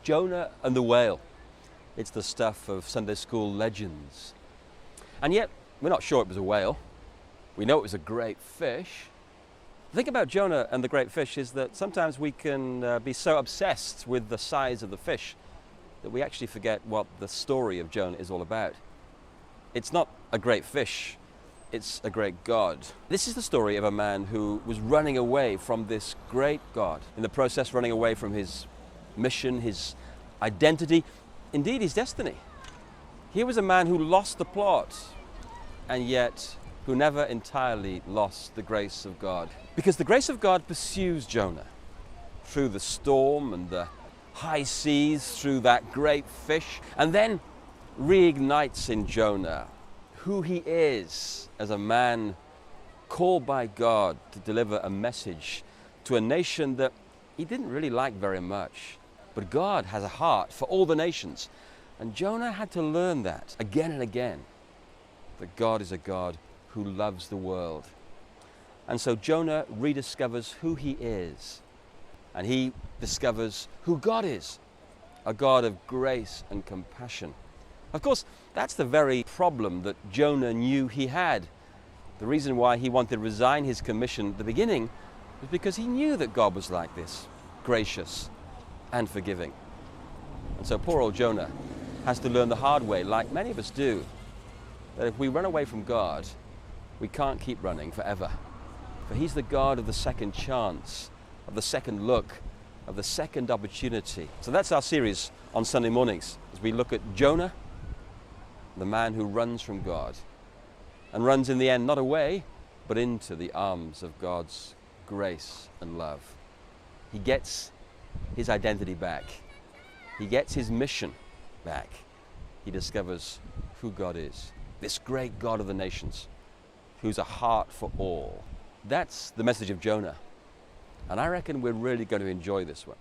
Jonah and the whale. It's the stuff of Sunday school legends. And yet, we're not sure it was a whale. We know it was a great fish. The thing about Jonah and the great fish is that sometimes we can be so obsessed with the size of the fish that we actually forget what the story of Jonah is all about. It's not a great fish, it's a great God. This is the story of a man who was running away from this great God. In the process, running away from his mission, his identity, indeed his destiny. Here was a man who lost the plot, and yet who never entirely lost the grace of God. Because the grace of God pursues Jonah through the storm and the high seas, through that great fish, and then reignites in Jonah who he is as a man called by God to deliver a message to a nation that he didn't really like very much. But God has a heart for all the nations, and Jonah had to learn that again and again, that God is a God who loves the world. And so Jonah rediscovers who he is, and he discovers who God is, a God of grace and compassion. Of course, that's the very problem that Jonah knew he had. The reason why he wanted to resign his commission at the beginning was because he knew that God was like this, gracious and forgiving. And so poor old Jonah has to learn the hard way, like many of us do, that if we run away from God, we can't keep running forever. For he's the God of the second chance, of the second look, of the second opportunity. So that's our series on Sunday mornings, as we look at Jonah, the man who runs from God, and runs in the end not away, but into the arms of God's grace and love. He gets his identity back. He gets his mission back. He discovers who God is, this great God of the nations, who's a heart for all. That's the message of Jonah. And I reckon we're really going to enjoy this one.